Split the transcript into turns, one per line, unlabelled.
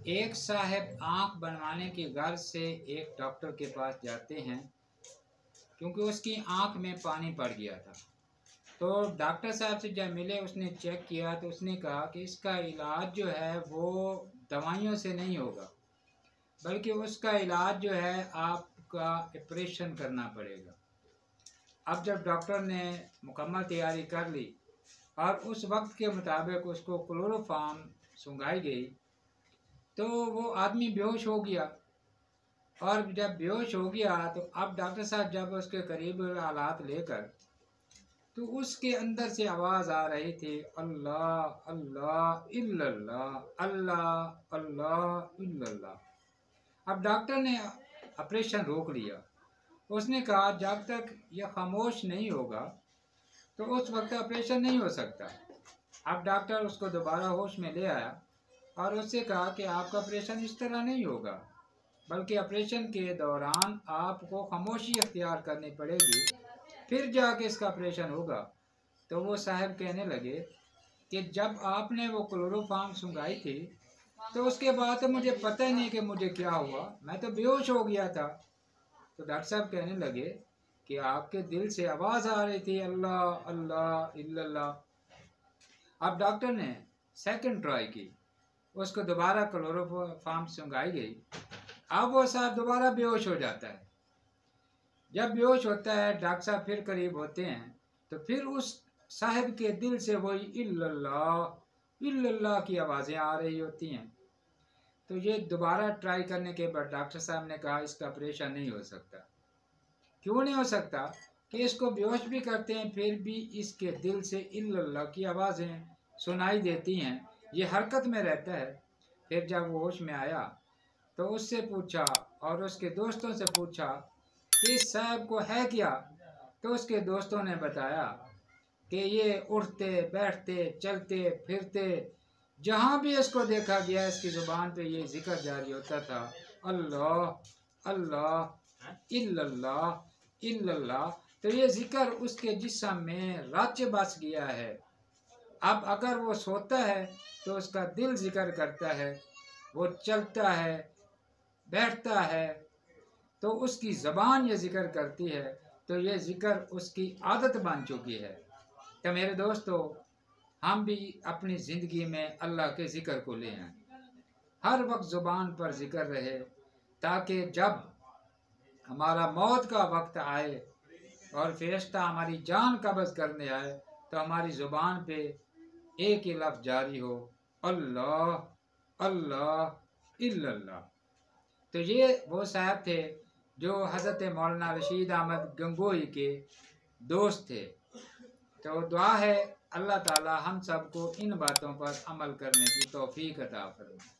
एक साहब आँख बनवाने की गर्ज से एक डॉक्टर के पास जाते हैं क्योंकि उसकी आँख में पानी पड़ गया था। तो डॉक्टर साहब से जब मिले उसने चेक किया तो उसने कहा कि इसका इलाज जो है वो दवाइयों से नहीं होगा, बल्कि उसका इलाज जो है आपका ऑपरेशन करना पड़ेगा। अब जब डॉक्टर ने मुकम्मल तैयारी कर ली और उस वक्त के मुताबिक उसको क्लोरोफार्म सुंघाई गई तो वो आदमी बेहोश हो गया। और जब बेहोश हो गया तो अब डॉक्टर साहब जब उसके करीब हालात लेकर तो उसके अंदर से आवाज़ आ रही थी, अल्लाह अल्लाह इल्लल्लाह, अल्लाह अल्लाह इल्लल्लाह। अब डॉक्टर ने ऑपरेशन रोक लिया। उसने कहा जब तक यह खामोश नहीं होगा तो उस वक्त ऑपरेशन नहीं हो सकता। अब डॉक्टर उसको दोबारा होश में ले आया और उससे कहा कि आपका ऑपरेशन इस तरह नहीं होगा, बल्कि ऑपरेशन के दौरान आपको खामोशी अख्तियार करनी पड़ेगी, फिर जाके इसका ऑपरेशन होगा। तो वो साहब कहने लगे कि जब आपने वो क्लोरोफार्म सुंघाई थी तो उसके बाद तो मुझे पता ही नहीं कि मुझे क्या हुआ, मैं तो बेहोश हो गया था। तो डॉक्टर साहब कहने लगे कि आपके दिल से आवाज़ आ रही थी, अल्लाह अल्लाह इल्लल्लाह। अब डॉक्टर ने सेकंड ट्राई की, उसको दोबारा क्लोरोफार्म सुंघाई गई। अब वो साहब दोबारा बेहोश हो जाता है। जब बेहोश होता है डॉक्टर साहब फिर करीब होते हैं तो फिर उस साहब के दिल से वही इल्लल्लाह इल्लल्लाह की आवाज़ें आ रही होती हैं। तो ये दोबारा ट्राई करने के बाद डॉक्टर साहब ने कहा इसका ऑपरेशन नहीं हो सकता। क्यों नहीं हो सकता कि इसको बेहोश भी करते हैं फिर भी इसके दिल से इल्लल्लाह की आवाज़ें सुनाई देती हैं, ये हरकत में रहता है। फिर जब वो होश में आया तो उससे पूछा और उसके दोस्तों से पूछा कि इस साहब को है क्या। तो उसके दोस्तों ने बताया कि ये उठते बैठते चलते फिरते जहाँ भी इसको देखा गया इसकी ज़ुबान पे ये जिक्र जारी होता था, अल्लाह अल्लाह इल्लल्लाह इल्लल्लाह। तो ये जिक्र उसके जिस्म में रच बस गया है। अब अगर वो सोता है तो उसका दिल जिक्र करता है, वो चलता है बैठता है तो उसकी ज़बान ये जिक्र करती है, तो ये जिक्र उसकी आदत बन चुकी है। तो मेरे दोस्तों, हम भी अपनी ज़िंदगी में अल्लाह के ज़िक्र को ले आएं, हर वक्त ज़ुबान पर जिक्र रहे, ताकि जब हमारा मौत का वक्त आए और फरिश्ता हमारी जान कब्ज़ करने आए तो हमारी ज़ुबान पे एक ही लफ्ज़ जारी हो, अल्लाह अल्लाह इल्लल्लाह। तो ये वो साहब थे जो हज़रत मौलाना रशीद अहमद गंगोही के दोस्त थे। तो दुआ है अल्लाह ताला हम सबको इन बातों पर अमल करने की तौफीक अता फरमाए।